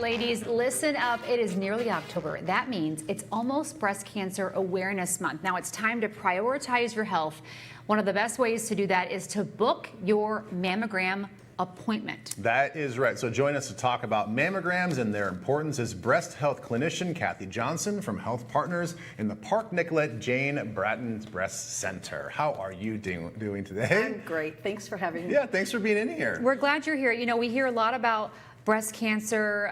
right, ladies, listen up. It is nearly October. That means it's almost Breast Cancer Awareness Month. Now it's time to prioritize your health. One of the best ways to do that is to book your mammogram appointment. That is right. So join us to talk about mammograms and their importance is breast health clinician Kathy Johnson from HealthPartners in the Park Nicollet Jane Brattain Breast Center. How are you doing today? I'm great. Thanks for having me. Yeah, thanks for being in here. We're glad you're here. You know, we hear a lot about breast cancer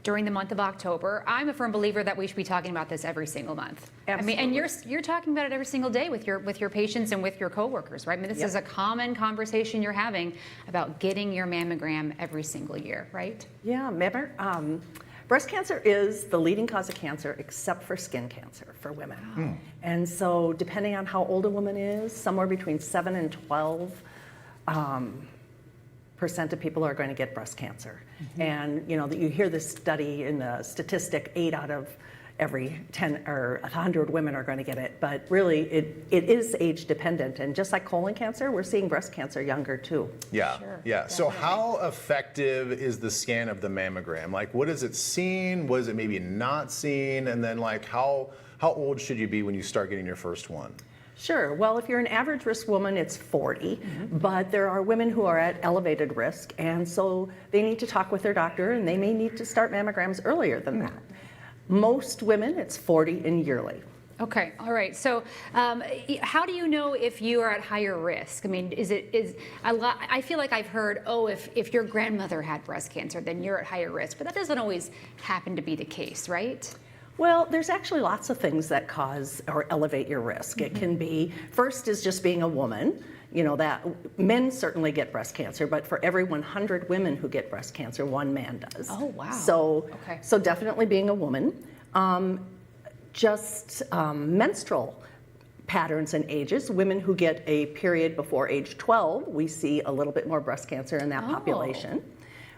during the month of October. I'm a firm believer that we should be talking about this every single month. Absolutely. I mean, and you're talking about it every single day with your patients and with your coworkers, right? I mean, this is a common conversation you're having about getting your mammogram every single year, right? Yeah, breast cancer is the leading cause of cancer except for skin cancer for women. Wow. And so depending on how old a woman is, somewhere between 7 and 12% of people are going to get breast cancer. And you know that you hear this study in the statistic 8 out of every 10 or 100 women are going to get it, but really it is age dependent, and just like colon cancer, we're seeing breast cancer younger too. Yeah, Sure, yeah. So definitely. how effective is the scan of the mammogram? Like, what is it seen? Was it maybe not seen? And then like how old should you be when you start getting your first one? Sure. Well, if you're an average risk woman, it's 40, but there are women who are at elevated risk, and so they need to talk with their doctor, and they may need to start mammograms earlier than that. Most women, it's 40 and yearly. Okay, all right. So, how do you know if you are at higher risk? I mean, I feel like I've heard, oh, if your grandmother had breast cancer, then you're at higher risk, but that doesn't always happen to be the case, right? Well, there's actually lots of things that cause or elevate your risk. It can be, first is just being a woman. You know, that men certainly get breast cancer, but for every 100 women who get breast cancer, 1 man does. Oh, wow. So, Okay. so definitely being a woman. Menstrual patterns and ages. Women who get a period before age 12, we see a little bit more breast cancer in that population.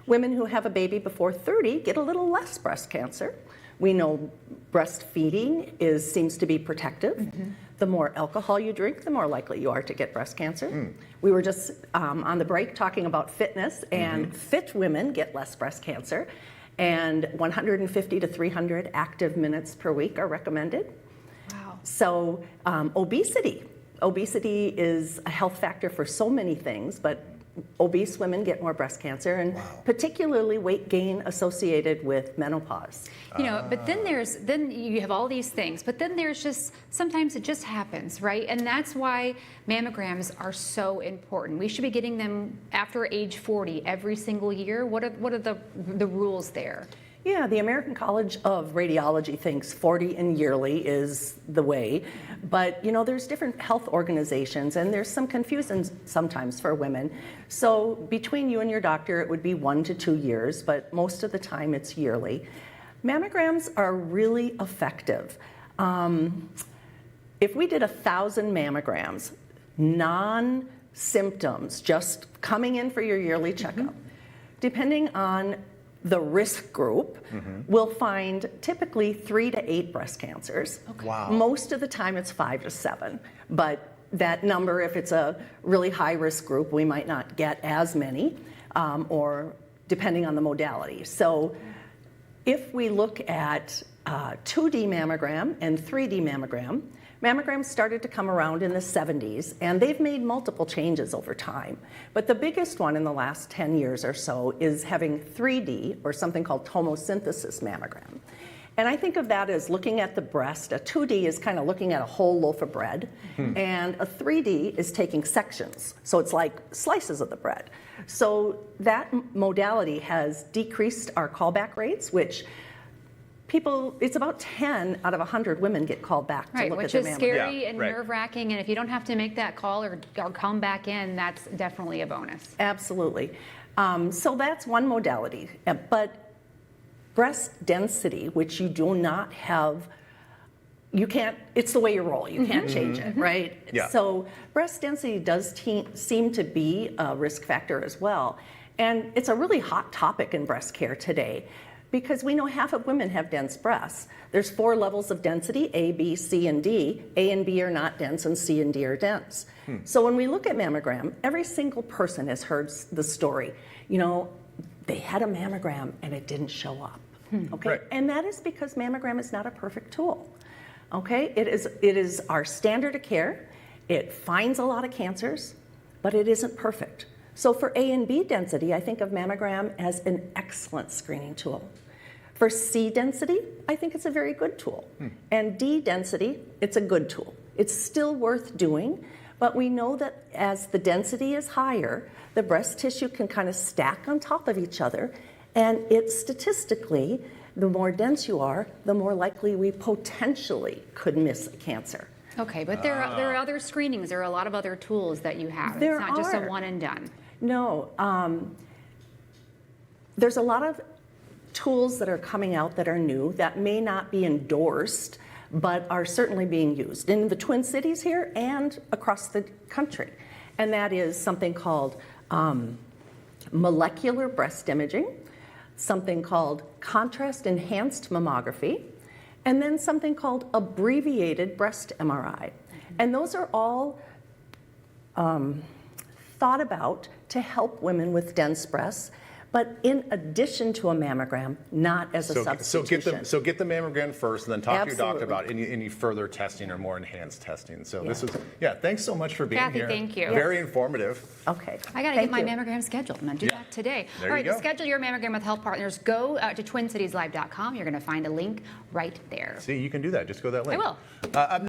Women who have a baby before 30 get a little less breast cancer. We know breastfeeding seems to be protective. The more alcohol you drink, the more likely you are to get breast cancer. We were just on the break talking about fitness, and fit women get less breast cancer, and 150 to 300 active minutes per week are recommended. Wow. So obesity is a health factor for so many things, but obese women get more breast cancer, and particularly weight gain associated with menopause. You know, but then you have all these things, but then there's just, sometimes it just happens, right? And that's why mammograms are so important. We should be getting them after age 40 every single year. What are the rules there? Yeah, the American College of Radiology thinks 40 and yearly is the way, but you know, there's different health organizations, and there's some confusion sometimes for women. So between you and your doctor, it would be 1 to 2 years, but most of the time it's yearly. Mammograms are really effective. If we did 1,000 mammograms, non-symptoms, just coming in for your yearly checkup, depending on the risk group, will find typically 3 to 8 breast cancers. Wow. Most of the time it's 5 to 7, but that number, if it's a really high risk group, we might not get as many, or depending on the modality. So if we look at 2D mammogram and 3D mammogram, mammograms started to come around in the 70s, and they've made multiple changes over time. But the biggest one in the last 10 years or so is having 3D, or something called tomosynthesis mammogram. And I think of that as looking at the breast. A 2D is kind of looking at a whole loaf of bread, and a 3D is taking sections. So it's like slices of the bread. So that modality has decreased our callback rates, which it's about 10 out of 100 women get called back to look at their mammogram. Which is scary and nerve-wracking, and if you don't have to make that call or come back in, that's definitely a bonus. Absolutely. So that's one modality. But breast density, which you do not have, it's the way you roll. You can't change it, right? Yeah. So breast density does seem to be a risk factor as well. And it's a really hot topic in breast care today, because we know half of women have dense breasts. There's 4 levels of density, A, B, C, and D. A and B are not dense, and C and D are dense. So when we look at mammogram, every single person has heard the story. You know, they had a mammogram and it didn't show up. Okay, Right. and that is because mammogram is not a perfect tool. Okay, it is our standard of care. It finds a lot of cancers, but it isn't perfect. So for A and B density, I think of mammogram as an excellent screening tool. For C density, I think it's a very good tool. And D density, it's a good tool. It's still worth doing, but we know that as the density is higher, the breast tissue can kind of stack on top of each other, and it's statistically, the more dense you are, the more likely we potentially could miss a cancer. Okay, but there are other screenings. There are a lot of other tools that you have. There It's not just a are. one and done. No, there's a lot of tools that are coming out that are new that may not be endorsed, but are certainly being used in the Twin Cities here and across the country. And that is something called molecular breast imaging, something called contrast enhanced mammography, and then something called abbreviated breast MRI. And those are all thought about to help women with dense breasts, but in addition to a mammogram, not as a substitution. So get the mammogram first, and then talk to your doctor Absolutely. about any further testing or more enhanced testing. So Yeah. this is, thanks so much for being Kathy, here. thank you. Very informative. Okay. I got to Thank get my you. mammogram scheduled. I'm going to do that today. There All you right, to go. schedule your mammogram with Health Partners, go to twincitieslive.com. You're going to find a link right there. See, you can do that. Just go to that link. I will. Up